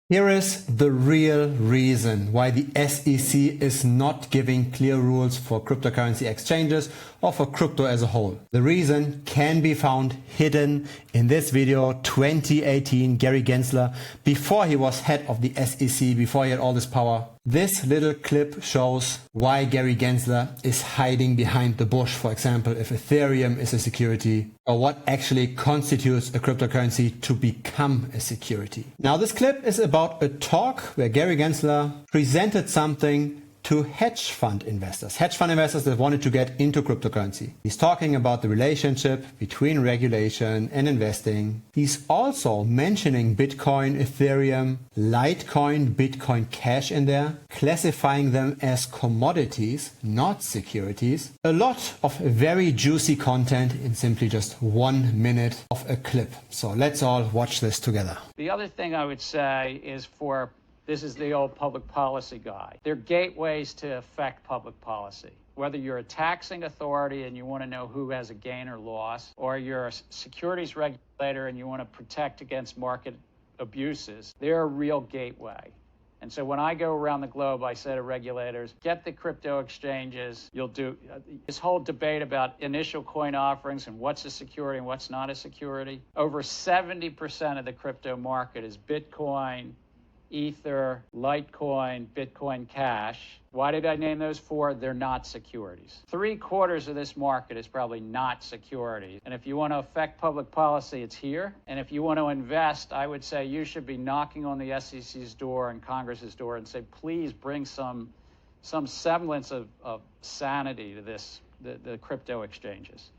Here is the real reason why the SEC is not giving clear rules for cryptocurrency exchanges or for crypto as a whole. The reason can be found hidden in this video 2018 Gary Gensler, before he was head of the SEC, before he had all this power. This little clip shows why Gary Gensler is hiding behind the bush, for example, if Ethereum is a security, or what actually constitutes a cryptocurrency to become a security. Now, this clip is about a talk where Gary Gensler presented something to hedge fund investors that wanted to get into cryptocurrency. He's talking about the relationship between regulation and investing. He's also mentioning Bitcoin, Ethereum, Litecoin, Bitcoin Cash in there, classifying them as commodities, not securities. A lot of very juicy content in simply just 1 minute of a clip. So let's all watch this together. The other thing I would say is this is the old public policy guy. They're gateways to affect public policy. Whether you're a taxing authority and you want to know who has a gain or loss, or you're a securities regulator and you want to protect against market abuses, they're a real gateway. And so when I go around the globe, I say to regulators, get the crypto exchanges. You'll do this whole debate about initial coin offerings and what's a security and what's not a security. Over 70% of the crypto market is Bitcoin, Ether, Litecoin, Bitcoin Cash. Why did I name those four? They're not securities. 3/4 of this market is probably not securities. And if you want to affect public policy, it's here. And if you want to invest, I would say you should be knocking on the SEC's door and Congress's door and say, please bring some semblance of sanity to the crypto exchanges.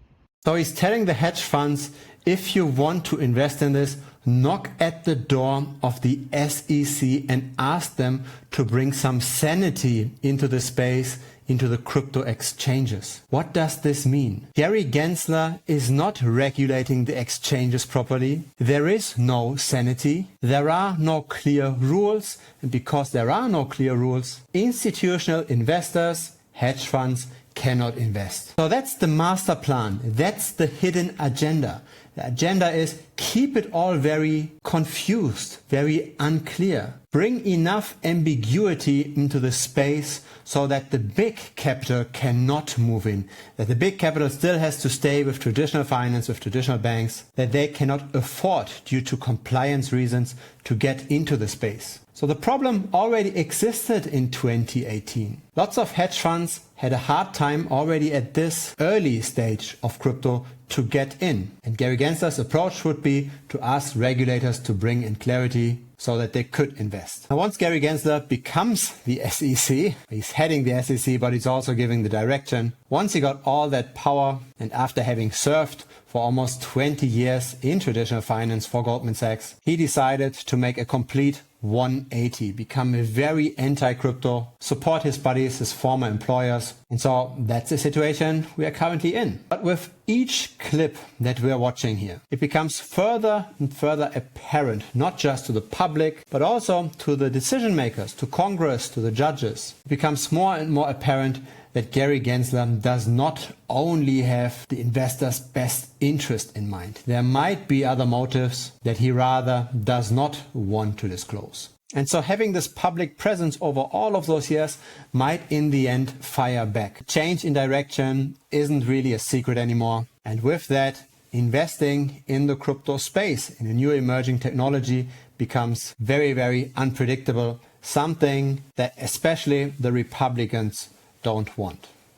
So he's telling the hedge funds, if you want to invest in this, knock at the door of the SEC and ask them to bring some sanity into the space, into the crypto exchanges. What does this mean? Gary Gensler is not regulating the exchanges properly. There is no sanity. There are no clear rules. And because there are no clear rules, institutional investors, hedge funds, cannot invest. So that's the master plan. That's the hidden agenda. The agenda is keep it all very confused, very unclear. Bring enough ambiguity into the space so that the big capital cannot move in, that the big capital still has to stay with traditional finance, with traditional banks, that they cannot afford, due to compliance reasons, to get into the space. So the problem already existed in 2018. Lots of hedge funds had a hard time already at this early stage of crypto to get in. And Gary Gensler's approach would be to ask regulators to bring in clarity so that they could invest. Now, once Gary Gensler becomes the SEC, he's heading the SEC, but he's also giving the direction. Once he got all that power, and after having served for almost 20 years in traditional finance for Goldman Sachs, he decided to make a complete 180, become a very anti-crypto, support his buddies, his former employers. And so that's the situation we are currently in. But with each clip that we're watching here, it becomes further and further apparent, not just to the public, but also to the decision makers, to Congress, to the judges. It becomes more and more apparent that Gary Gensler does not only have the investor's best interest in mind. There might be other motives that he rather does not want to disclose. And so having this public presence over all of those years might in the end fire back. Change in direction isn't really a secret anymore. And with that, investing in the crypto space, in a new emerging technology, becomes very, very unpredictable. Something that especially the Republicans don't want.